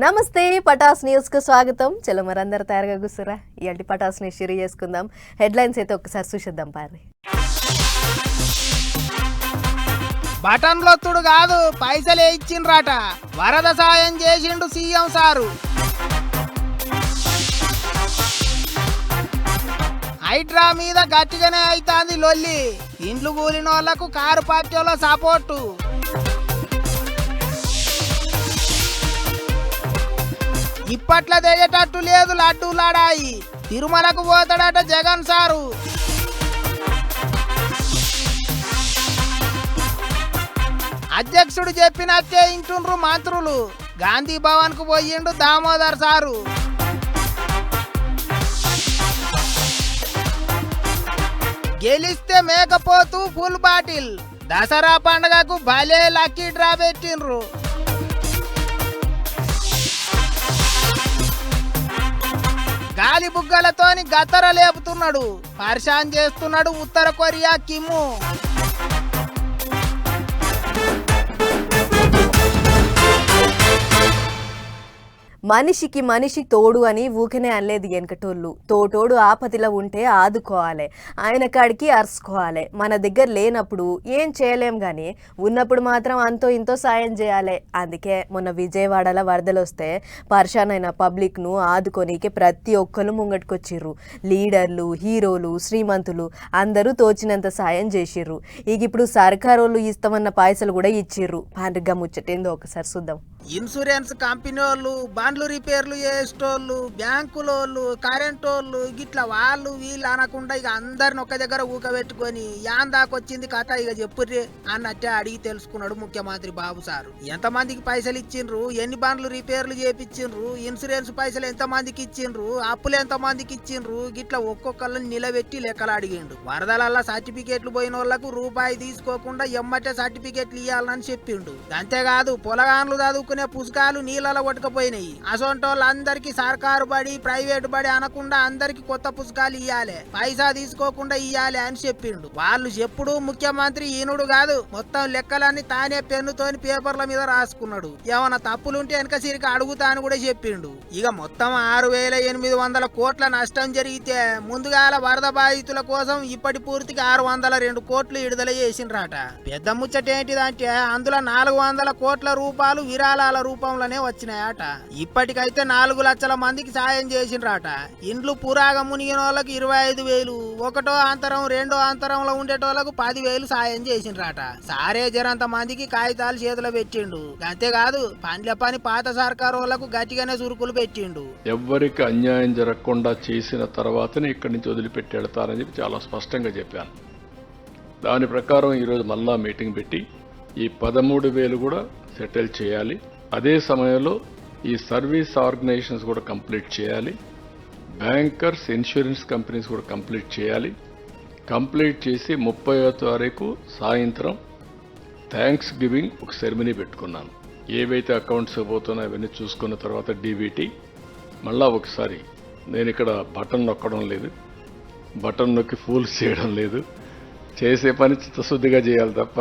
నమస్తే పటాస్ న్యూస్ కు స్వాగతం. చలో మరందరూ తయారుగా కూర్చురా. ఇయాల్టి పటాస్ ని షేర్ చేసుకుందాం. హెడ్లైన్స్ అయితే ఒకసారి చూసేద్దాం పారి. బటన్లొత్తుడు కాదు, పైసలే ఇచ్చిండ్రాట. వరద సాయం చేసిండు సీఎం సారు. హైడ్రా మీద గట్టిగానే అయితాంది లొల్లి. ఇండ్లు కూలిన వాళ్లకు కారు పార్టీలో సపోర్టు. ఇప్పట్లో తెగేటట్టు లేదు లడ్డూ లడాయి. తిరుమలకు పోతాడట జగన్ సారు. అధ్యక్షుడు చెప్పినట్టే ఇంటుండ్రు మంత్రులు. గాంధీ భవన్ కు పోయిండు దామోదర్ సారు. గెలిస్తే మేకపోతూ ఫుల్ బాటిల్. దసరా పండుగకు భలే లక్కీ డ్రా పెట్టిండ్రు. గాలి బుగ్గలతోని గతర లేపుతున్నాడు. పరిశాన్ చేస్తున్నాడు ఉత్తర కొరియా కిమ్ము. మనిషికి మనిషి తోడు అని ఊకనే అనలేదు వెనకటోళ్ళు. తోటోడు ఆపతిలో ఉంటే ఆదుకోవాలి, ఆయన కాడికి అరుచుకోవాలి. మన దగ్గర లేనప్పుడు ఏం చేయలేం కానీ ఉన్నప్పుడు మాత్రం అంతో ఇంతో సాయం చేయాలి. అందుకే మొన్న విజయవాడలో వరదలు వస్తే పరిశాన్ అయిన పబ్లిక్ను ఆదుకోనీకి ప్రతి ఒక్కరు ముంగట్టుకొచ్చిర్రు. లీడర్లు, హీరోలు, శ్రీమంతులు అందరూ తోచినంత సాయం చేసిర్రు. ఇక ఇప్పుడు సర్కారోళ్ళు ఇస్తామన్న పైసలు కూడా ఇచ్చిర్రు. పండుగ ముచ్చటేందో ఒకసారి చూద్దాం. ఇన్సూరెన్స్ కంపెనీ వాళ్ళు, బండ్లు రిపేర్లు చేసేటోళ్ళు, బ్యాంకులోళ్ళు, కరెంట్ వాళ్ళు గిట్లా వాళ్ళు వీళ్ళు అనకుండా ఇక అందరిని ఒక దగ్గర ఊకబెట్టుకొని యాందాకొచ్చింది కథ ఇక చెప్పుర్రే అన్నట్టే అడిగి తెలుసుకున్నాడు ముఖ్యమంత్రి బాబు సారు. ఎంతమందికి పైసలు ఇచ్చిండ్రు, ఎన్ని బండ్లు రిపేర్లు చేపించిండ్రు, ఇన్సూరెన్స్ పైసలు ఎంతమందికి ఇచ్చిండ్రు, అప్పులు ఎంతమందికి ఇచ్చిండ్రు, గిట్లా ఒక్కొక్కళ్ళని నిలబెట్టి లెక్కలు అడిగిండు. వరదలల్లా సర్టిఫికేట్లు పోయిన వాళ్ళకు రూపాయి తీసుకోకుండా ఎమ్మటే సర్టిఫికేట్లు ఇవ్వాలని చెప్పిండు. అంతేకాదు పొలగాన్లు చదువుకునే పుస్తకాలు నీళ్ళలో కొట్టుకుపోయినాయి. అసొంటోళ్ళందరికీ సర్కారు బడి, ప్రైవేటు బడి అనకుండా అందరికి కొత్త పుస్తకాలు ఇయ్యాలి, పైసా తీసుకోకుండా ఇయ్యాలి అని చెప్పిండు. వాళ్ళు చెప్పుడు ముఖ్యమంత్రి ఈనుడు కాదు, మొత్తం లెక్కలన్నీ తానే పెన్నుతోని పేపర్ల మీద రాసుకున్నాడు. ఏమన్నా తప్పులుంటే వెనక సిరికి అడుగుతా అని కూడా చెప్పిండు. ఇక మొత్తం 6,800 కోట్ల నష్టం జరిగితే ముందుగాల వరద బాధితుల కోసం ఇప్పటి పూర్తికి 602 కోట్లు విడుదల చేసిండ్రాట. పెద్ద ముచ్చటేంటిదంటే అందులో 400 కోట్ల రూపాయలు విరాళాల రూపంలోనే వచ్చినాయట. ఇప్పటికైతే 4 లక్షల మందికి సాయం చేసిండ్రాట. ఇండ్లు పురాగా మునిగిన వాళ్ళకి 25,000, ఒకటో అంతరం రెండో అంతరంలో ఉండేటోళ్లకు 10,000 సాయం చేసిండ్రాట. సారే జరంత మందికి కాగితాలు చేతులు పెట్టిండు. అంతేకాదు పండ్ల పని పాత సర్కారు వాళ్ళకు గట్టిగానే సురుకులు పెట్టిండు. ఎవ్వరికి అన్యాయం జరగకుండా చేసిన తర్వాతనే ఇక్కడి నుంచి వదిలిపెట్టేడతారని చెప్పి చాలా స్పష్టంగా చెప్పాను. దాని ప్రకారం ఈరోజు మళ్ళా మీటింగ్ పెట్టి ఈ 13,000 కూడా సెటిల్ చేయాలి. అదే సమయంలో ఈ సర్వీస్ ఆర్గనైజేషన్స్ కూడా కంప్లీట్ చేయాలి. బ్యాంకర్స్, ఇన్సూరెన్స్ కంపెనీస్ కూడా కంప్లీట్ చేయాలి. కంప్లీట్ చేసి 30వ తారీఖు సాయంత్రం థ్యాంక్స్ గివింగ్ ఒక సెరమనీ పెట్టుకున్నాను. ఏవైతే అకౌంట్స్ పోతున్నాయో అవన్నీ చూసుకున్న తర్వాత డీబీటీ మళ్ళా ఒకసారి నేను ఇక్కడ బటన్ నొక్కడం లేదు, బటన్ నొక్కి ఫూల్స్ చేయడం లేదు. చేసే పని చిత్తశుద్ధిగా చేయాలి తప్ప,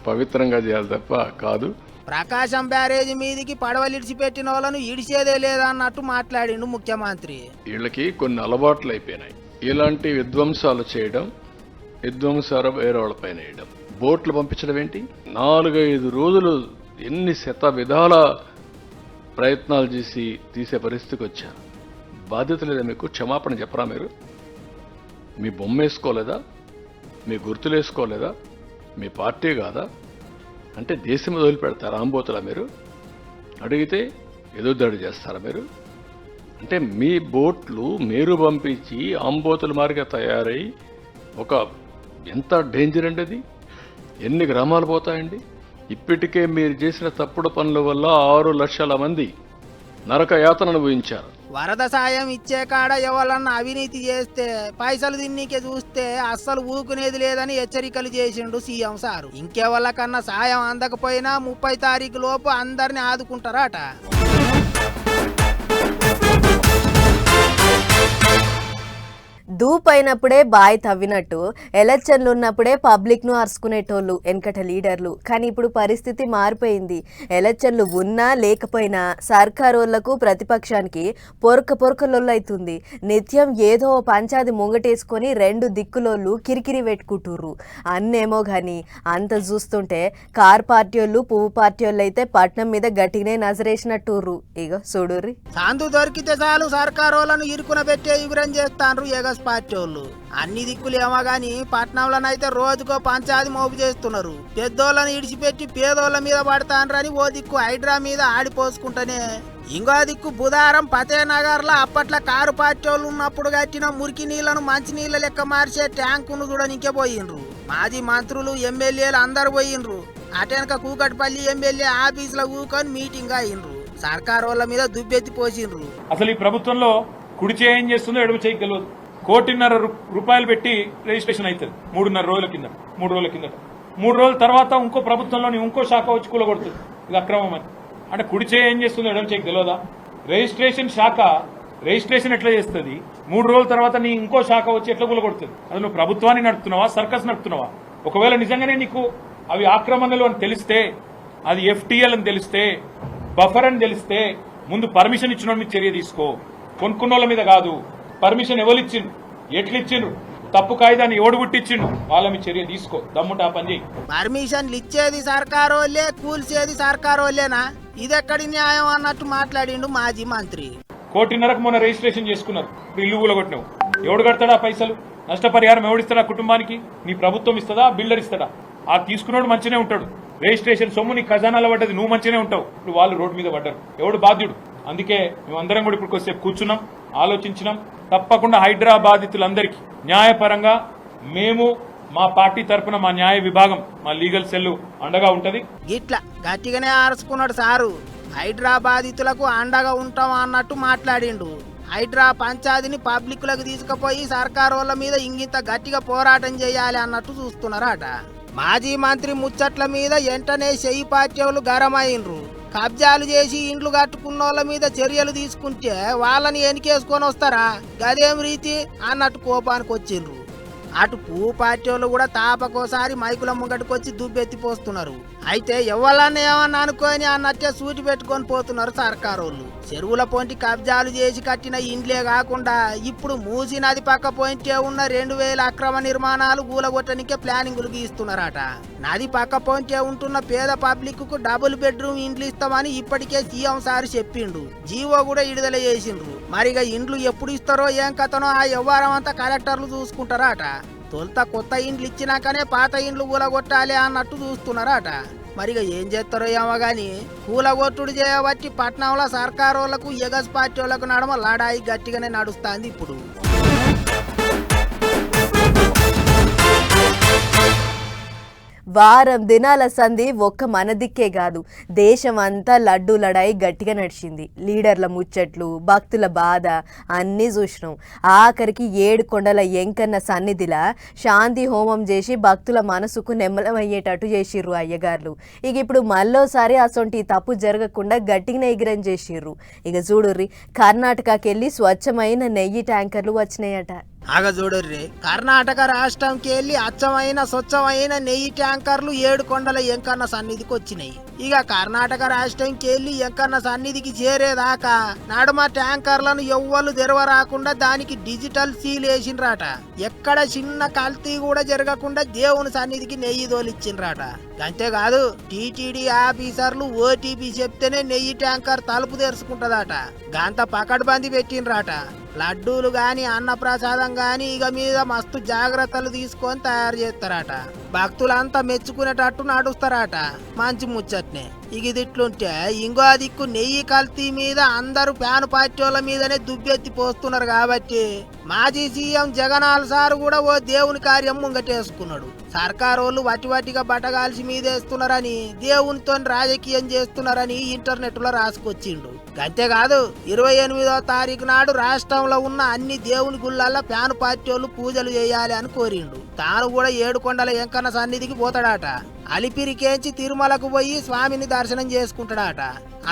పవిత్రంగా చేయాలి తప్ప కాదు. ప్రకాశం బ్యారేజీ మీదికి పడవలు ఇడిచిపెట్టిన వాళ్ళను ఇడిచేదే లేదన్నట్టు మాట్లాడిండు ముఖ్యమంత్రి. వీళ్ళకి కొన్ని అలవాట్లు అయిపోయినాయి. ఇలాంటి విధ్వంసాలు చేయడం, విధ్వంసాలు వేరే వాళ్ళ పైన వేయడం, బోట్లు పంపించడం ఏంటి. 4-5 రోజులు ఎన్ని విధాల ప్రయత్నాలు చేసి తీసే పరిస్థితికి వచ్చారు. బాధ్యత లేదా మీకు? క్షమాపణ చెప్పరా మీరు? మీ బొమ్మ వేసుకోలేదా? మీ గుర్తులు వేసుకోలేదా? మీ పార్టీ కాదా? అంటే దేశం వదిలిపెడతారా? ఆంబోతులా మీరు? అడిగితే ఏదో దాడి చేస్తారా మీరు? అంటే మీ బోట్లు మీరు పంపించి ఆంబోతుల మారిగా తయారై ఒక ఎంత డేంజర్ అండి అది. ఎన్ని గ్రామాలు పోతాయండి. ఇప్పటికే మీరు చేసిన తప్పుడు పనుల వల్ల 6 లక్షల మంది నరక యాతన అనుభవించారు. వరద సాయం ఇచ్చే కాడ ఎవరన్నా అవినీతి చేస్తే పైసలు తిన్నీకే చూస్తే అస్సలు ఊకునేది లేదని హెచ్చరికలు చేసిండు సీఎం సారు. ఇంకెవరికన్నా సాయం అందకపోయినా 30 తారీఖు లోపు అందరిని ఆదుకుంటారట. దూపైనప్పుడే బాయ్ తవ్వినట్టు ఎలక్షన్లు ఉన్నప్పుడే పబ్లిక్ను అరుచుకునేటోళ్ళు వెనకట లీడర్లు. కానీ ఇప్పుడు పరిస్థితి మారిపోయింది. ఎలక్షన్లు ఉన్నా లేకపోయినా సర్కారోళ్లకు ప్రతిపక్షానికి పొరకలొల్లైతుంది. నిత్యం ఏదో పంచాది ముంగటేసుకొని రెండు దిక్కులోళ్ళు కిరికిరి పెట్టుకుంటుర్రు. అన్నేమో కానీ అంత చూస్తుంటే కార్ పార్టీలు పువ్వు పార్టీలు అయితే పట్నం మీద గట్టిగానే నజరేసినట్టుర్రు. ఇగో చూడుర్రి. సందు దొరికితే చాలు సర్కారోళ్ళను ఇరుకున పెట్టే యుగురం చేస్తాండ్రు ఎగస్ పార్టీలు. అన్ని దిక్కులు ఏమో గాని పట్నంలోనైతే రోజుకో పంచాది మోపు చేస్తున్నారు. పెద్దోళ్ళని ఇడిచిపెట్టి పేదోళ్ళ మీద పడతాండ్రని ఓ దిక్కు హైడ్రా మీద ఆడిపోసుకుంటానే ఇంకో దిక్కు బుధారం ఫతేనగర్ లో అప్పట్లో కారు పార్టీలు ఉన్నప్పుడు కట్టిన మురికి నీళ్లను మంచి నీళ్ళ లెక్క మార్చే ట్యాంకును చూడనికే పోయిండ్రు. మాజీ మంత్రులు ఎమ్మెల్యేలు అందరు పోయిండ్రు. అటెనక కూకట్పల్లి ఎమ్మెల్యే ఆఫీస్ లో కూకొని మీటింగ్ అయిండ్రు. సర్కార్ వాళ్ళ మీద దుబ్బెత్తి పోసిండ్రు. అసలు ఈ ప్రభుత్వంలో కుడి చేయి ఏం చేస్తుందో ఎడమ చేయి తెలియదు. 1.5 కోటి పెట్టి రిజిస్ట్రేషన్ అవుతుంది 3.5 రోజుల కింద 3 రోజుల కిందట. 3 రోజుల తర్వాత ఇంకో ప్రభుత్వంలోని ఇంకో శాఖ వచ్చి కూలగొడుతుంది. ఇది అక్రమం అని. అంటే కుడి చేయి ఏం చేస్తుందో ఎడమ చేయికి తెలియదా? రిజిస్ట్రేషన్ శాఖ రిజిస్ట్రేషన్ ఎట్లా చేస్తుంది? 3 రోజుల తర్వాత నీ ఇంకో శాఖ వచ్చి ఎట్లా కూలగొడుతుంది? అది నువ్వు ప్రభుత్వాన్ని నడుపుతున్నావా, సర్కస్ నడుపుతున్నావా? ఒకవేళ నిజంగానే నీకు అవి ఆక్రమణలు అని తెలిస్తే, అది FTL అని తెలిస్తే, బఫర్ అని తెలిస్తే ముందు పర్మిషన్ ఇచ్చిన మీద చర్య తీసుకో. కొనుక్కున్నోళ్ళ మీద కాదు. పర్మిషన్ ఎవరు ఇచ్చిండు, ఎట్లు ఇచ్చిండ్రు, తప్పు కాయిదాన్ని ఎవడు పుట్టించిండు, వాళ్ళ మీద చర్య తీసుకో. దమ్ముంటే ఆ పని చేయి. పర్మిషన్లు ఇచ్చేది సర్కారోళ్ళే, కూల్చేది సర్కారోళ్ళేనా? ఇదెక్కడి న్యాయం అన్నట్టు మాట్లాడిండు మాజీ మంత్రి. 1.5 కోటి మొన్న రిజిస్ట్రేషన్ చేసుకున్నారు. ఇప్పుడు ఇల్లు కూలగొట్టినావు. ఎవడు కడతాడా పైసలు? నష్టపరిహారం ఎవడిస్తాడా కుటుంబానికి? నీ ప్రభుత్వం ఇస్తుందా, బిల్డర్ ఇస్తాడా? ఆ తీసుకున్నాడు మంచినే ఉంటాడు. రిజిస్ట్రేషన్ సొమ్ము నీ ఖజానాలో పడ్డది, నువ్వు మంచినే ఉంటావు. ఇప్పుడు వాళ్ళు రోడ్డు మీద పడ్డారు. ఎవడు బాధ్యుడు? అందుకే మేమందరం కూడా ఇప్పుడు కొద్దిసేపు కూర్చున్నాం, ఆలోచించినాం. తప్పకుండా హైడ్రా బాధితులందరికీ న్యాయపరంగా మేము మా పార్టీ తరఫున మా న్యాయ విభాగం, మా లీగల్ సెల్ అండగా ఉంటది. గిట్లా గట్టిగానే ఆరుచుకున్నాడు సారు. హైడ్రా బాధితులకు అండగా ఉంటాం అన్నట్టు మాట్లాడిండు. హైడ్రా పంచాయతీని పబ్లిక్లకు తీసుకుపోయి సర్కార్ వాళ్ళ మీద ఇంగింత గట్టిగా పోరాటం చేయాలి అన్నట్టు చూస్తున్నారట. మాజీ మంత్రి ముచ్చట్ల మీద వెంటనే చెయ్యి పార్టీలు గరమైండ్రు. కబ్జాలు చేసి ఇండ్లు కట్టుకున్నోళ్ళ మీద చర్యలు తీసుకుంటే వాళ్ళని ఎనికేసుకొని వస్తారా? గదేం రీతి అన్నట్టు కోపానికి వచ్చిండ్రు. అటు పువ్వు పార్టీలు కూడా తాపకోసారి మైకుల ముంగటికొచ్చి దుబ్బెత్తిపోస్తున్నారు. అయితే ఎవరన్నా ఏమన్నా అనుకోని అన్నట్టే సూటి పెట్టుకొని పోతున్నారు సర్కారోళ్ళు. చెరువుల పొంటి కబ్జాలు చేసి కట్టిన ఇండ్లే కాకుండా ఇప్పుడు మూసి నది పక్క పొంటే ఉన్న 2000 అక్రమ నిర్మాణాలు గూలగొట్టనికే ప్లానింగులు గీస్తున్నారట. నది పక్క పొంటే ఉంటున్న పేద పబ్లిక్ కు డబుల్ బెడ్రూమ్ ఇండ్లు ఇస్తామని ఇప్పటికే సీఎం సార్ చెప్పిండు. జీవో కూడా విడుదల చేసిండ్రు. మరిగా ఇండ్లు ఎప్పుడు ఇస్తారో ఏం కథనో ఆ వ్యవహారం అంతా కలెక్టర్లు చూసుకుంటారట. తొలుత కొత్త ఇండ్లు ఇచ్చినాకనే పాత ఇండ్లు కూలగొట్టాలి అన్నట్టు చూస్తున్నారట. మరిగా ఏం చేస్తారో ఏమో గాని కూలగొట్టుడు చేయబట్టి పట్నంలో సర్కారోళ్లకు ఎగస్ పార్టీలకు నడమ లడాయి గట్టిగానే నడుస్తాంది ఇప్పుడు. వారం దినాల సంధి ఒక్క మన దిక్కే కాదు, దేశం అంతా లడ్డూ లడాయి గట్టిగా నడిచింది. లీడర్ల ముచ్చట్లు, భక్తుల బాధ అన్నీ చూసినాం. ఆఖరికి 7 కొండల ఎంకన్న సన్నిధిలా శాంతి హోమం చేసి భక్తుల మనసుకు నెమ్మలమయ్యేటట్టు చేసిర్రు అయ్యగారులు. ఇక ఇప్పుడు మళ్ళోసారి అసొంటి తప్పు జరగకుండా గట్టిగా ఎగిరం చేసిర్రు. ఇక చూడుర్రి, కర్ణాటకకి వెళ్ళి స్వచ్ఛమైన నెయ్యి ట్యాంకర్లు వచ్చినాయట. ఆగ చూడర్రి, కర్ణాటక రాష్ట్రంకి వెళ్ళి అచ్చమైన స్వచ్ఛమైన నెయ్యి ట్యాంకర్లు 7 కొండల ఎంకన్న సన్నిధికి వచ్చినాయి. ఇక కర్ణాటక రాష్ట్రంకి వెళ్ళి ఎంకన్న సన్నిధికి చేరేదాకా నడుమ ట్యాంకర్లను ఎవ్వరు తెరవరాకుండా దానికి డిజిటల్ సీల్ వేసిండ్రాట. ఎక్కడ చిన్న కల్తీ కూడా జరగకుండా దేవుని సన్నిధికి నెయ్యి తోలిచ్చిండ్రాట. అంతేకాదు, టీటీడీ ఆఫీసర్లు OTP చెప్తేనే నెయ్యి ట్యాంకర్ తలుపు తెరుచుకుంటదట. గంత పకడ్బందీ పెట్టిండ్రాట. లడ్డూలు గాని అన్నప్రసాదం గాని ఇక మీద మస్తు జాగ్రత్తలు తీసుకొని తయారు చేస్తారట. భక్తులంతా మెచ్చుకునేటట్టు నడుస్తారట. మంచి ముచ్చట్నే. ఇక ఇదిట్లుంటే ఇంకో దిక్కు నెయ్యి కల్తీ మీద అందరూ ప్యాను పార్టీల మీదనే దుబ్బెత్తి పోస్తున్నారు. కాబట్టి మాజీ సీఎం జగనాల్ సార్ కూడా ఓ దేవుని కార్యం ముంగటేసుకున్నాడు. సర్కారోళ్ళు వటిగా బట్టగాల్సి మీదేస్తున్నారని, దేవునితో రాజకీయం చేస్తున్నారని ఇంటర్నెట్ లో రాసుకొచ్చిండు. అంతేకాదు, 28వ తారీఖు నాడు రాష్ట్రంలో ఉన్న అన్ని దేవుని గుళ్ళల్లో ప్యాను పార్టీలు పూజలు చేయాలి అని కోరిండు. తాను కూడా 7 కొండల ఎంకన్న సన్నిధికి పోతాడట. అలిపిరికేంచి తిరుమలకు పోయి స్వామిని దర్శనం చేసుకుంటాడట.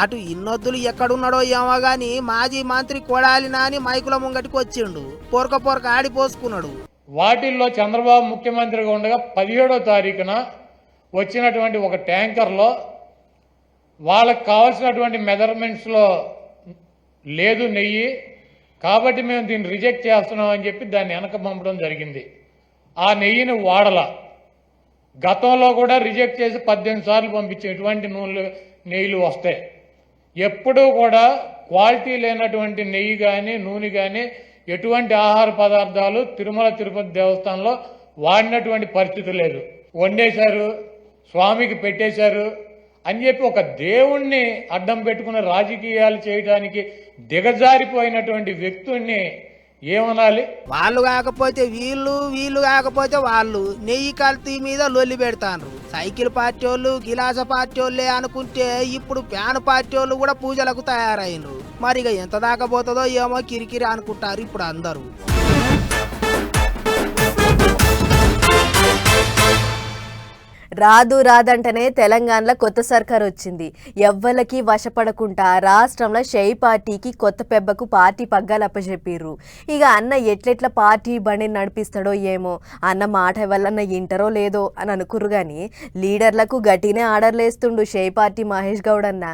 అటు ఇన్నొద్దులు ఎక్కడున్నాడో ఏమో గాని మాజీ మంత్రి కొడాలి నాని మైకుల ముంగటికి వచ్చిండు. పొరక ఆడిపోసుకున్నాడు. వాటిల్లో చంద్రబాబు ముఖ్యమంత్రిగా ఉండగా 17వ తారీఖున వచ్చినటువంటి ఒక ట్యాంకర్లో వాళ్ళకి కావాల్సినటువంటి మెజర్మెంట్స్లో లేదు నెయ్యి, కాబట్టి మేము దీన్ని రిజెక్ట్ చేస్తున్నాం అని చెప్పి దాన్ని వెనక పంపడం జరిగింది. ఆ నెయ్యిని వాడల. గతంలో కూడా రిజెక్ట్ చేసి 18 సార్లు పంపించే ఎటువంటి నెయ్యిలు వస్తాయి. ఎప్పుడూ కూడా క్వాలిటీ లేనటువంటి నెయ్యి కానీ నూనె కానీ ఎటువంటి ఆహార పదార్థాలు తిరుమల తిరుపతి దేవస్థానంలో వాడినటువంటి పరిస్థితి లేదు. వండేశారు, స్వామికి పెట్టేశారు అని చెప్పి ఒక దేవుణ్ణి అడ్డం పెట్టుకుని రాజకీయాలు చేయడానికి దిగజారిపోయినటువంటి వ్యక్తుల్ని ఏమనాలి? వాళ్ళు కాకపోతే వీళ్ళు కాకపోతే వాళ్ళు నెయ్యి కల్తీ మీద లొల్లి పెడతాండ్రు. సైకిల్ పార్టీ వాళ్ళు గిలాస పార్టీ వాళ్ళే అనుకుంటే ఇప్పుడు ప్యాన్ పార్టీ వాళ్ళు కూడా పూజలకు తయారైనరు. మరిగా ఎంత దాకా పోతుందో ఏమో కిరికిరి అనుకుంటారు ఇప్పుడు అందరూ. రాదంటేనే తెలంగాణలో కొత్త సర్కార్ వచ్చింది. ఎవ్వలకి వశపడకుండా రాష్ట్రంలో షై పార్టీకి కొత్త పెబ్బకు పార్టీ పగ్గాలు అప్పచెప్పిర్రు. ఇక అన్న ఎట్లెట్ల పార్టీ బండి నడిపిస్తాడో ఏమో, అన్న మాట వల్ల ఇంటరో లేదో అని అనుకుర్రు కానీ లీడర్లకు గట్టినే ఆర్డర్లు వేస్తుండు షై పార్టీ మహేష్ గౌడ్ అన్న.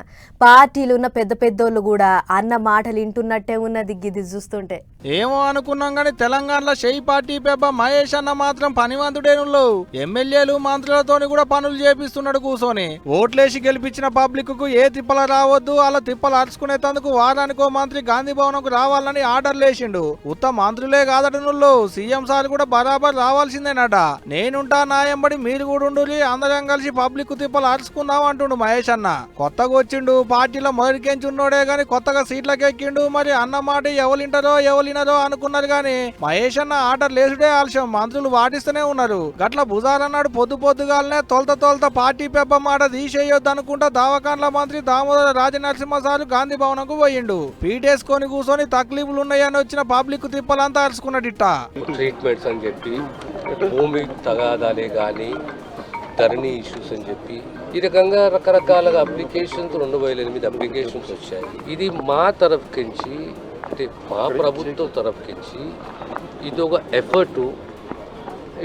పార్టీలు ఉన్న పెద్దోళ్ళు కూడా అన్న మాటలు వింటున్నట్టే ఉన్నది గిది చూస్తుంటే. ఏమో అనుకున్నాం గాని తెలంగాణలో షై పార్టీ పెబ్బ మహేష్ అన్న మాత్రం పనివంతుడేనుల్లో. ఎమ్మెల్యేలు మంత్రులతో కూడా పనులు చేపిస్తున్నాడు కూర్చొని. ఓట్లేసి గెలిపించిన పబ్లిక్ కు ఏ తిప్పల రావద్దు, అలా తిప్పలు అరుచుకునేందుకు వారానికో మంత్రి గాంధీ భవన్కు రావాలని ఆర్డర్లు వేసిండు. ఉత్త మంత్రులే కాదటనుల్లో సీఎం సార్ కూడా బరాబర్ రావాల్సిందేనట. నేనుంటా నాయంబడి మీరు కూడా ఉండులి, అందరం కలిసి పబ్లిక్ తిప్పలు అరుచుకుందాం అంటుండు మహేష్ అన్న. కొత్తగా వచ్చిండు, పార్టీలో మొదటికెంచి ఉన్నోడే గాని కొత్తగా సీట్లకి ఎక్కిండు. మరి అన్న మాట ఎవరింటారో ఎవరినరో అనుకున్నారు గాని మహేష్ అన్న ఆర్డర్ లేసుడే ఆలస్యం, మంత్రులు వాటిస్తూనే ఉన్నారు. గట్ల బుజారన్నాడు పొద్దుగాలనే తొలత పార్టీ పెబ్బ మాట తీసేయొద్దు అనుకుంటా దావకాండ్ల మంత్రి దామోదర రాజనరసింహ సారు గాంధీ భవన్ కు పోయిండు. పీటేసుకొని కూర్చొని తక్లీఫ్లు ఉన్నాయని వచ్చిన పబ్లిక్ తిప్పలంతా అరుచుకున్నట్ట. ట్రీట్మెంట్స్ అని చెప్పి, భూమి తగాదాలే కానీ ధరణి ఇష్యూస్ అని చెప్పి ఈ రకంగా రకరకాలుగా అప్లికేషన్స్ 2008 అప్లికేషన్స్ వచ్చాయి. ఇది మా తరఫుకించి అంటే మా ప్రభుత్వం తరఫుకించి ఇది ఒక effort.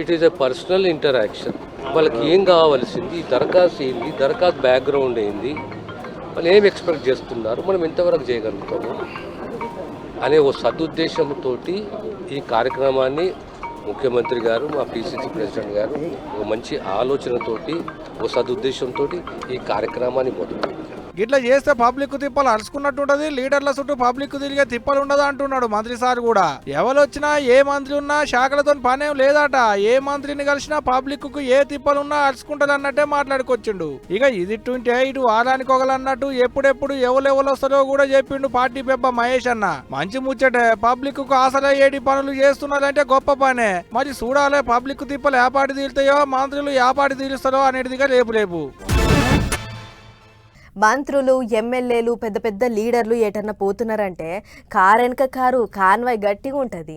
It is a personal interaction. వాళ్ళకి ఏం కావాల్సింది, దరఖాస్తు ఏంది, దరఖాస్తు బ్యాక్గ్రౌండ్ ఏంది, వాళ్ళు ఏం ఎక్స్పెక్ట్ చేస్తున్నారు, మనం ఎంతవరకు చేయగలుగుతాము అనే ఓ సదుద్దేశంతో ఈ కార్యక్రమాన్ని ముఖ్యమంత్రి గారు, మా పిసిసి ప్రెసిడెంట్ గారు ఒక మంచి ఆలోచనతోటి ఓ సదుద్దేశంతో ఈ కార్యక్రమాన్ని మొదలుపెట్టారు. గిట్లా చేస్తే పబ్లిక్ తిప్పలు అరుచుకున్నట్టుంటది, లీడర్ల చుట్టూ పబ్లిక్ తిరిగే తిప్పలు ఉండదు అంటున్నాడు మంత్రి సార్ కూడా. ఎవరొచ్చినా ఏ మంత్రి ఉన్నా శాఖలతో పనేం లేదట. ఏ మంత్రిని కలిసినా పబ్లిక్ కు ఏ తిప్పలున్నా అరుచుకుంటారు అన్నట్టే మాట్లాడుకొచ్చిండు. ఇక ఇదిట్టుంటే ఇటు వారానికి ఒకలన్నట్టు ఎప్పుడెప్పుడు ఎవరెవరు వస్తారో కూడా చెప్పిండు పార్టీ పెబ్బ మహేష్ అన్న. మంచి ముచ్చటే, పబ్లిక్ కు ఆసరయ్యేటి పనులు చేస్తున్నారంటే గొప్ప పనే. మరి చూడాలే పబ్లిక్ తిప్పలు ఏపాటి తీరుతాయో, మంత్రులు ఏపాటి తీరుస్తారో అనేటిదిగా రేపు. మంత్రులు ఎమ్మెల్యేలు పెద్ద లీడర్లు ఎటన్నా పోతున్నారంటే కారెనక కారు కాన్వాయ్ గట్టిగా ఉంటుంది.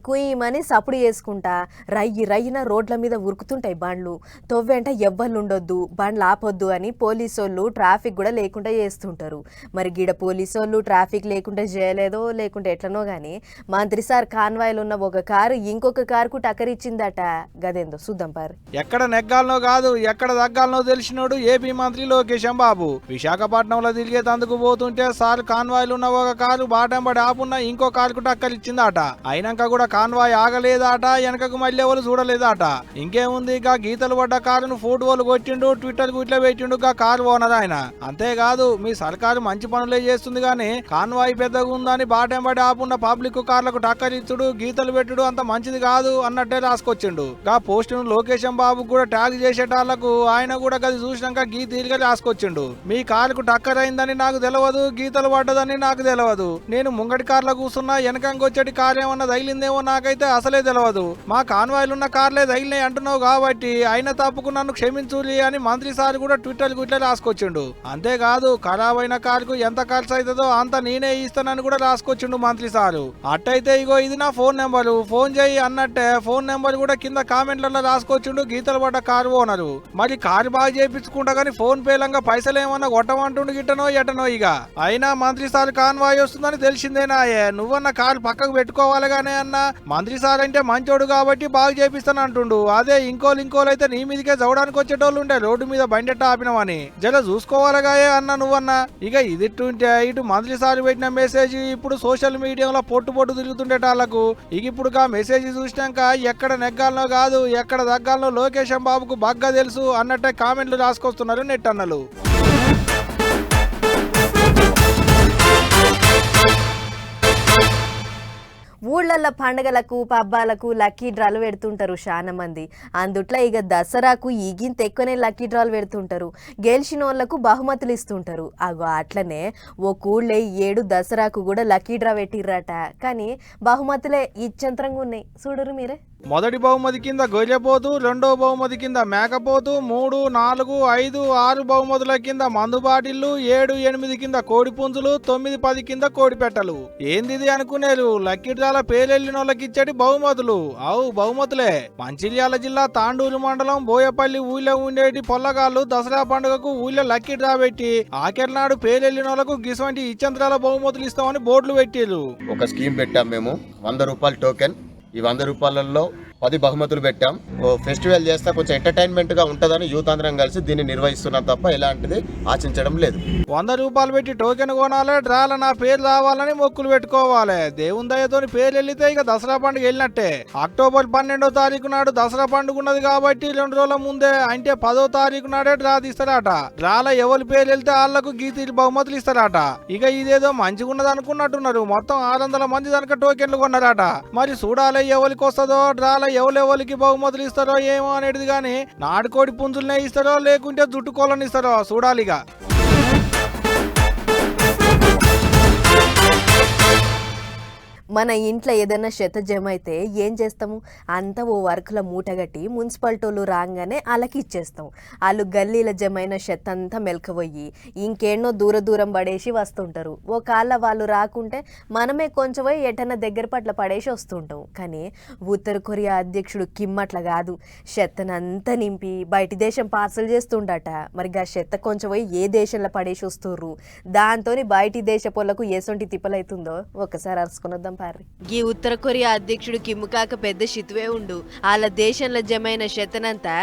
కుయ్యమని సప్పుడు చేసుకుంటా రయ్యిన రోడ్ల మీద ఉరుకుతుంటాయి బండ్లు. తొవ్వెంట ఎవ్వరు ఉండొద్దు, బండ్లు ఆపొద్దు అని పోలీసోళ్ళు ట్రాఫిక్ కూడా లేకుండా చేస్తుంటారు. మరి గీడ పోలీసోళ్ళు ట్రాఫిక్ లేకుండా చేయలేదో లేకుంటే ఎట్లనో కానీ మంత్రి సార్ కాన్వాయ్లో ఉన్న ఒక కారు ఇంకొక కారుకు టక్కరిచ్చిందట. గదేందో చూద్దాం పారు. ఎక్కడ నెగ్గాలనో కాదు ఎక్కడ తగ్గాలనో తెలిసినోడు ఏపీ మంత్రి లోకేష్ బాబు. విశాఖపట్నంలో తిరిగేందుకు పోతుంటే సార్ కాన్వాయ్లు ఉన్న ఒక కారు బాటంబడి ఆపున్న ఇంకో కారుకు టక్కరిచ్చిందట. అయినాక కూడా కాన్వాయ్ ఆగలేదాట, వెనకకు మళ్ళీ ఎవరు చూడలేదాట. ఇంకేముంది, గా గీతలు పడ్డ కారును ఫోటోలు కొట్టిండు, ట్విట్టర్ కు ఇట్లా పెట్టిండు గా కారు ఓనర్ ఆయన. అంతేకాదు మీ సర్కారు మంచి పనులే చేస్తుంది గాని కాన్వాయ్ పెద్దగా ఉందని బాటంబడి ఆపున్న పబ్లిక్ కార్లకు టక్కరిచ్చుడు, గీతలు పెట్టుడు అంత మంచిది కాదు అన్నట్టే రాసుకొచ్చిండు. గా పోస్ట్ ను లోకేష్ బాబు కూడా ట్యాగ్ చేసేటాళ్లకు ఆయన కూడా గది చూసినాక గీ తీరిగా రాసుకొచ్చిండు. మీ కారుకు టక్కర్ అయిందని నాకు తెలియదు, గీతలు పడ్డదని నాకు తెలియదు. నేను ముంగటి కార్లో కూర్చున్నా, వెనకంకొచ్చేటి కారు ఏమన్నా తగిలిందేమో నాకైతే అసలే తెలియదు. మా కాన్వాయ్లున్న కార్లే తగిలినాయి అంటున్నావు కాబట్టి అయిన తప్పుకు నన్ను క్షమించులి అని మంత్రి సార్ కూడా ట్విట్టర్ కు ఇట్లా రాసుకొచ్చిండు. అంతేకాదు ఖరాబ్ అయిన కారుకు ఎంత ఖర్చు అవుతుందో అంత నేనే ఇస్తానని కూడా రాసుకొచ్చిండు మంత్రి సారు. అట్టయితే ఇగో ఇది నా ఫోన్ నెంబరు, ఫోన్ చేయి అన్నట్టే ఫోన్ నెంబర్ కూడా కింద కామెంట్లలో రాసుకొచ్చిండు గీతలు పడ్డ కారు ఓనరు. మరి కారు బాగా చేయించుకుంటా గానీ ఫోన్ పే లంగా పైసలే ఏమన్నా కొట్టమంటుండు గిట్టనో ఎటనో ఇక. అయినా మంత్రి సార్ కాన్వాయ్ వస్తుందని తెలిసిందేనాయే. నువ్వన్న కాలు పక్కకు పెట్టుకోవాలి గానే అన్న. మంత్రి సార్ అంటే మంచోడు కాబట్టి బాగా చేపిస్తాను అంటుండు. అదే ఇంకోలైతే నీ మీదకే చదవడానికి వచ్చేటోళ్ళు ఉంటే రోడ్డు మీద బండెట్ట ఆపినవని జర చూసుకోవాలిగాయే అన్న నువ్వన్నా. ఇక ఇదిట్టుంటే ఇటు మంత్రి సార్ పెట్టిన మెసేజ్ ఇప్పుడు సోషల్ మీడియాలో పొట్టు తిరుగుతుండేటాళ్లకు ఇక ఇప్పుడు మెసేజ్ చూసినాక ఎక్కడ నెగ్గాలనో కాదు ఎక్కడ దగ్గాలనో లోకేష్ బాబుకు బాగా తెలుసు అన్నట్టే కామెంట్లు రాసుకొస్తున్నారు నెట్ అన్నలు. ఊళ్ళల్లో పండగలకు పబ్బాలకు లక్కీ డ్రాలు పెడుతుంటారు చాలా మంది. అందుట్లో ఇక దసరాకు ఈగింత ఎక్కువనే లక్కీ డ్రాలు పెడుతుంటారు. గెలిచిన వాళ్ళకు బహుమతులు ఇస్తుంటారు. అగో అట్లనే ఓ ఊళ్ళే 7 దసరాకు కూడా లక్కీ డ్రా పెట్టిర్రట. కానీ బహుమతులే ఇచ్చంతరంగా ఉన్నాయి చూడరు మీరే. మొదటి బహుమతి కింద గొర్రెపోతు, రెండో బహుమతి కింద మేకపోతు, 3, 4, 5, 6 బహుమతుల కింద మందు బాటిళ్లు, 7, 8 కింద కోడి పుంజులు, 9, 10 కింద కోడి పెట్టలు. ఏందిది అనుకునేరు లక్కీ డ్రాల పేరెళ్ళిన వాళ్ళకి ఇచ్చేటి బహుమతులు. అవు బహుమతులే. మంచిర్యాల జిల్లా తాండూరు మండలం బోయపల్లి ఊళ్ళో ఉండేటి పొల్లగాళ్ళు దసరా పండుగకు ఊళ్ళో లక్కీ డ్రా పెట్టి ఆఖరినాడు పేరెళ్ళిన వాళ్ళకు గిసవంటి ఇచ్చంత్రాల బహుమతులు ఇస్తామని బోర్డులు పెట్టిర్రు. ఒక స్కీమ్ పెట్టాం మేము, 100 రూపాయల టోకెన్. ఈ 100 రూపాయలలో 10 బహుమతులు పెట్టాం. ఫెస్టివల్ చేస్తే కొంచెం ఎంటర్టైన్మెంట్ గా ఉంటుందని యూత్ అందరం కలిసి దీన్ని నిర్వహిస్తున్నాం తప్ప ఎలాంటిది ఆశించడం లేదు. 100 రూపాయలు పెట్టి టోకెన్ కొనాలి, డ్రాల నా పేరు రావాలని మొక్కులు పెట్టుకోవాలి. దేవుని దయతోని పేరు వెళ్తే ఇక దసరా పండుగ వెళ్ళినట్టే. అక్టోబర్ 12వ తారీఖు నాడు దసరా పండుగ ఉన్నది కాబట్టి 2 రోజుల ముందే అంటే 10వ తారీఖు నాడే డ్రా తీస్తారట. డ్రాల ఎవరి పేరు వెళ్తే వాళ్లకు గీతీలు బహుమతులు ఇస్తారట. ఇక ఇదేదో మంచిగా ఉన్నది అనుకున్నట్టున్నారు. మొత్తం 600 మంది దానికి టోకెన్లు కొన్నారట. మరి చూడాలి ఎవరికి వస్తుందో డ్రాల ఎవరెవరికి బహుమతులు ఇస్తారో ఏమో అనేది. గాని నాటుకోడి పుంజులనే ఇస్తారో లేకుంటే జుట్టుకోళ్ళని ఇస్తారో చూడాలిగా. మన ఇంట్లో ఏదైనా చెత్త జమ అయితే ఏం చేస్తాము? అంతా ఓ వర్కుల మూటగట్టి మున్సిపాలిటీలు రాగానే వాళ్ళకి ఇచ్చేస్తాం. వాళ్ళు గల్లీల జమైన చెత్త అంతా మెలకపోయి ఇంకేన్నో దూరం పడేసి వస్తుంటారు. ఒకవేళ వాళ్ళు రాకుంటే మనమే కొంచెం పోయి ఎటన్నా దగ్గర పట్ల పడేసి వస్తుంటాం. కానీ ఉత్తర కొరియా అధ్యక్షుడు కిమ్ అట్లా కాదు. చెత్తనంతా నింపి బయటి దేశం పార్సల్ చేస్తుండట. మరి ఆ చెత్త కొంచెం పోయి ఏ దేశంలో పడేసి వస్తుర్రు. దాంతో బయటి దేశ పొలకు ఎసొంటి తిప్పలైతుందో ఒకసారి అరుచుకున్నద్దాం. ఈ ఉత్తర కొరియా అధ్యక్షుడు కిమ్ కాక పెద్ద శితువే ఉండు. వాళ్ళ దేశంలో జమైన చెత్తనంతా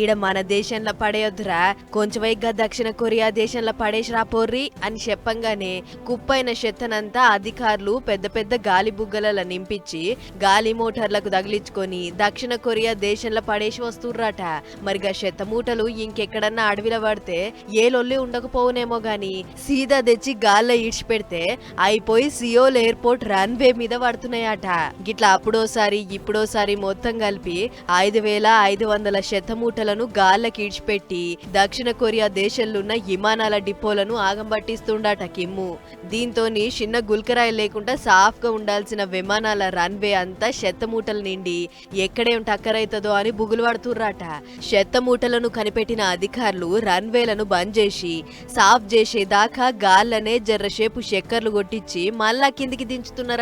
ఈడ మన దేశంలో పడేయొద్దురా, కొంచెం వైగా దక్షిణ కొరియా దేశంలో పడేసి రాపోర్రి అని చెప్పంగానే కుప్పైన చెత్తనంతా అధికారులు పెద్ద గాలి బుగ్గల నింపించి గాలి మోటార్లకు తగిలించుకొని దక్షిణ కొరియా దేశంలో పడేసి వస్తుర్రట. మరిగా చెత్త మూటలు ఇంకెక్కడన్నా అడవిలో పడితే ఏ లొల్లి ఉండకపోవునేమో గాని సీదా తెచ్చి గాల్లో ఈడ్చి పెడితే అయిపోయి సియోల్ ఎయిర్పోర్ట్ రన్వే మీద పడుతున్నాయట. గిట్లా అప్పుడోసారి ఇప్పుడోసారి మొత్తం కలిపి 5500 చెత్త మూటలను గాల్లకి ఈడ్చిపెట్టి దక్షిణ కొరియా దేశంలో ఉన్న విమానాల డిపోలను ఆగంబట్టిస్తుండట కిమ్ము. దీంతో చిన్న గుల్కరాయి లేకుండా సాఫ్ గా ఉండాల్సిన విమానాల రన్వే అంతా చెత్త మూటలు నిండి ఎక్కడేం టక్కరైతుందో అని బుగులు పడుతుర్రట. చెత్త మూటలను కనిపెట్టిన అధికారులు రన్వేలను బంద్ చేసి సాఫ్ చేసేదాకా గాల్లనే జర్రసేపు చక్కర్లు కొట్టించి మళ్ళా కిందికి దించుతున్నారట.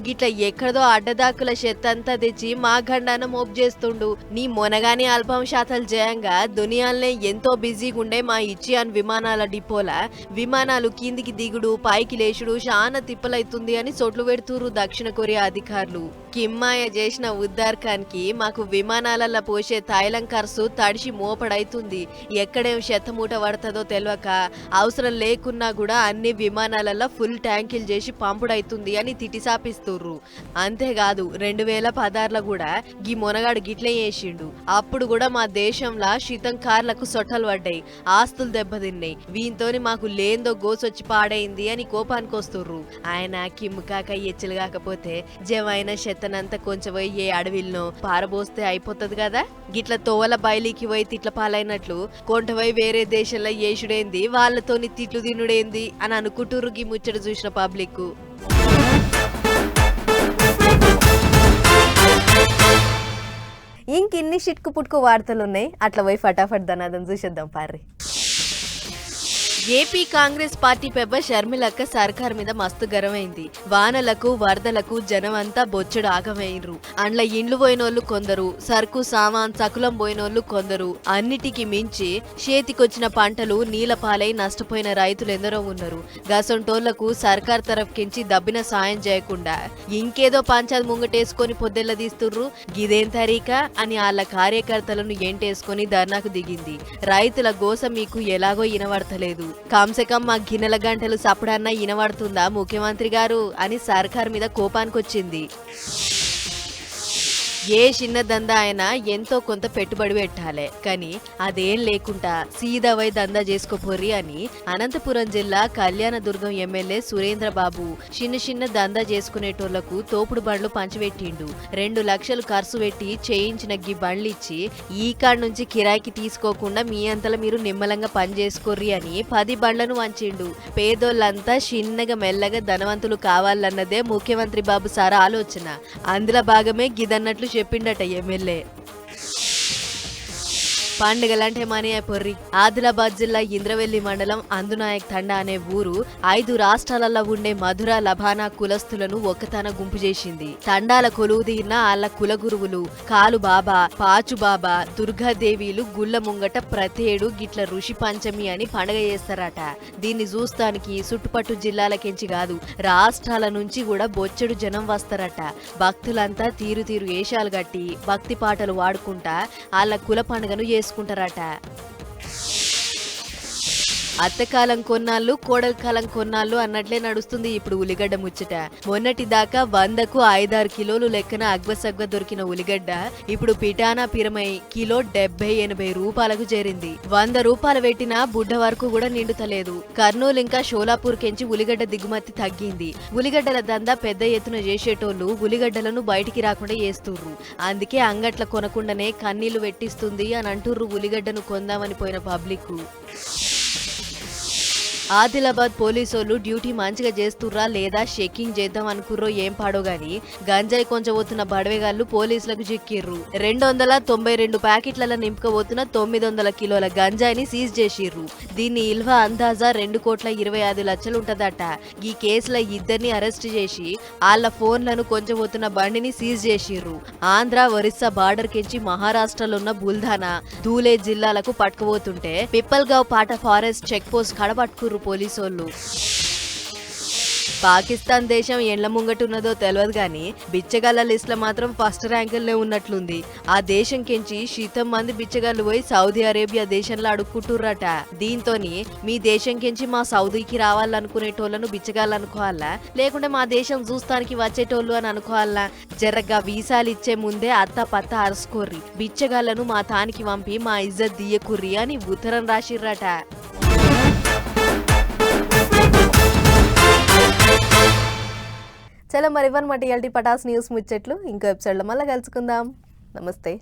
గిట్లా ఎక్కడదో అడ్డదాకుల చెత్తంతా తెచ్చి మా గండాన మోపు చేస్తుండు. నీ మొనగాని అల్పం శాతాలు జయంగా దునియాలనే ఎంతో బిజీగా ఉండే మా ఇచ్చియాన్ విమానాల డిపోల విమానాలు కిందికి దిగుడు పైకి లేచుడు చాలా తిప్పలైతుంది అని సొట్లు పెడుతుర్రు దక్షిణ కొరియా అధికారులు. కిమ్మాయ చేసిన ఉద్దార్కానికి మాకు విమానాలలో పోసే తైలం ఖర్చు తడిసి మోపడైతుంది. ఎక్కడేం చెత్త మూట పడుతుందో తెలియక అవసరం లేకున్నా కూడా అన్ని విమానాలలో ఫుల్ ట్యాంకులు చేసి పంపుడైతుంది అని తిటిసాపిస్తుర్రు. అంతేకాదు 2016లో కూడా గీ మొనగాడు గిట్లే చేసిండు. అప్పుడు కూడా మా దేశంలో శీతం కార్లకు సొట్టలు పడ్డాయి, ఆస్తులు దెబ్బతిన్నాయి. వీంతోని మాకు లేందో గోసొచ్చి పాడైంది అని కోపానికి వస్తుర్రు. ఆయన కిమ్ కాక ఎచ్చలు కాకపోతే జమైన చెత్తనంతా కొంచెం పోయి ఏ అడవిలో పారబోస్తే అయిపోతుంది కదా. గిట్ల తోవల బయలికి పోయి తిట్ల పాలైనట్లు కొంటపోయి వేరే దేశంలో ఏసుడేంది, వాళ్ళతోని తిట్లు తినుడేంది అని అనుకుంటుర్రు గీ ముచ్చట చూసిన పబ్లిక్. ఇంకిన్ని షిట్కు పుట్టుకు వార్తలున్నాయి. అట్లా పోయి ఫటాఫట్ ధనాదం చూసేద్దాం పార్రి. ఏపీ కాంగ్రెస్ పార్టీ పెబ్బ షర్మిలక్క సర్కార్ మీద మస్తు గరమైంది. వానలకు వరదలకు జనం అంతా బొచ్చుడు ఆగమైనరు. అండ్ల ఇండ్లు పోయినోళ్లు కొందరు, సరుకు సామాన్ సకులం పోయినోళ్లు కొందరు. అన్నిటికీ మించి చేతికొచ్చిన పంటలు నీలపాలై నష్టపోయిన రైతులు ఎందరో ఉన్నారు. గసంటోళ్లకు సర్కార్ తరఫుకించి దబ్బిన సాయం చేయకుండా ఇంకేదో పంచాయత్ ముంగటేసుకొని పొద్దెల్ల తీస్తుర్రు. గిదేం తరీకా అని వాళ్ళ కార్యకర్తలను ఎంటేసుకొని ధర్నాకు దిగింది. రైతుల గోస మీకు ఎలాగో ఇనబడతలేదు, కమ్సెకం మా గిన్నెల గంటలు సప్పుడన్నా ఇనబడుతుందా ముఖ్యమంత్రి గారు అని సర్కార్ మీద కోపానికొచ్చింది. ఏ చిన్న దందా అయినా ఎంతో కొంత పెట్టుబడి పెట్టాలి, కానీ అదేం లేకుండా సీదావై దందా చేసుకోపోర్రి అని అనంతపురం జిల్లా కళ్యాణదుర్గం ఎమ్మెల్యే సురేంద్రబాబు చిన్న దందా చేసుకునేటోళ్లకు తోపుడు బండ్లు పంచిపెట్టిండు. 2 లక్షలు ఖర్చు పెట్టి చేయించిన గీ బండ్లిచ్చి ఈ కాడ నుంచి కిరాయికి తీసుకోకుండా మీ అంతలో మీరు నిమ్మలంగా పని చేసుకోర్రి అని 10 బండ్లను వంచిండు. పేదోళ్ళంతా చిన్నగా మెల్లగా ధనవంతులు కావాలన్నదే ముఖ్యమంత్రి బాబు సార్ ఆలోచన. అందులో భాగమే గిదన్నట్లు చెప్పిండట ఎమ్మెల్యే. పండుగలంటే మనీ పొర్రి. ఆదిలాబాద్ జిల్లా ఇంద్రవెల్లి మండలం అందునాయక్ తండా అనే ఊరు 5 రాష్ట్రాలలో ఉండే మధుర లబానా కులస్తులను ఒక్కతాన గుంపు చేసింది. తండాల కొలువు తీరిన ఆళ్ల కుల గురువులు కాలు బాబా, పాచు బాబా, దుర్గాదేవీలు గుళ్ళ ముంగట ప్రతేడు గిట్ల ఋషి పంచమి అని పండుగ చేస్తారట. దీన్ని చూస్తానికి చుట్టుపట్టు జిల్లాలకెంచి కాదు, రాష్ట్రాల నుంచి కూడా బొచ్చెడు జనం వస్తారట. భక్తులంతా తీరు వేషాలు కట్టి భక్తి పాటలు వాడుకుంటా ఆళ్ల కుల పండుగను చేసుకుంటారట. అత్తకాలం కొన్నాళ్ళు కోడల కాలం కొన్నాళ్ళు అన్నట్లే నడుస్తుంది ఇప్పుడు ఉల్లిగడ్డ ముచ్చట. మొన్నటి దాకా 100కు 5-6 కిలోలు లెక్కన అగ్వసగ్వ దొరికిన ఉల్లిగడ్డ ఇప్పుడు పిటానా పిరమై కిలో 70-80 రూపాయలకు చేరింది. 100 రూపాయలు పెట్టినా బుడ్డ వరకు కూడా నిండుతలేదు. కర్నూలు ఇంకా షోలాపూర్ కెంచి ఉల్లిగడ్డ దిగుమతి తగ్గింది. ఉల్లిగడ్డల దందా పెద్ద ఎత్తున చేసేటోళ్లు ఉల్లిగడ్డలను బయటికి రాకుండా చేస్తుర్రు. అందుకే అంగట్ల కొనకుండానే కన్నీళ్లు పెట్టిస్తుంది అని అంటుర్రు ఉల్లిగడ్డను కొందామని పోయిన పబ్లిక్. ఆదిలాబాద్ పోలీసోళ్లు డ్యూటీ మంచిగా చేస్తుర్రా లేదా చెకింగ్ చేద్దాం అనుకుర్రో ఏం పాడో గాని గంజాయి కొంచెపోతున్న బడవేగాళ్లు పోలీసులకు చిక్కిర్రు. 292 ప్యాకెట్ల నింపుకపోతున్న 900 కిలోల గంజాయిని సీజ్ చేసిర్రు. దీన్ని ఇల్వ అందాజా 2,25,00,000 ఉంటదట. ఈ కేసులో 2ని అరెస్ట్ చేసి ఆళ్ల ఫోన్లను కొంచెపోతున్న బండిని సీజ్ చేసిర్రు. ఆంధ్ర ఒరిస్సా బార్డర్ కెంచి మహారాష్ట్రలో ఉన్న బుల్ధానా, ధూలే జిల్లాలకు పట్టుకుపోతుంటే పిప్పల్గావ్ పాట ఫారెస్ట్ చెక్ పోస్ట్ కడపట్టుకుర్రు పోలీసోళ్ళు. పాకిస్తాన్ దేశం ఎండ్ల ముంగటున్నదో తెలియదు గాని బిచ్చగాళ్ల లిస్ట్ లో మాత్రం ఫస్ట్ ర్యాంకుల్నే ఉన్నట్లుంది. ఆ దేశం కెంచి శీతం మంది బిచ్చగాళ్లు పోయి సౌదీ అరేబియా దేశంలో అడుక్కుంటుర్రట. దీంతోని మీ దేశం కెంచి మా సౌదీకి రావాలనుకునేటోళ్లను బిచ్చగాళ్ళు అనుకోవాలా, లేకుంటే మా దేశం చూస్తానికి వచ్చేటోళ్ళు అని అనుకోవాలా? జరగ్గా వీసాలు ఇచ్చే ముందే అత్త పత్త అరుసుకోర్రి, బిచ్చగాళ్లను మా తానికి పంపి మా ఇజ్జత్ దియ్యకుర్రి అని ఉత్తరం రాసిర్రట. చలో మరి ఇవన్నమాట ఇయాల్టి పటాస్ న్యూస్ ముచ్చట్లు. ఇంకో ఎపిసోడ్లో మళ్ళీ కలుసుకుందాం. నమస్తే.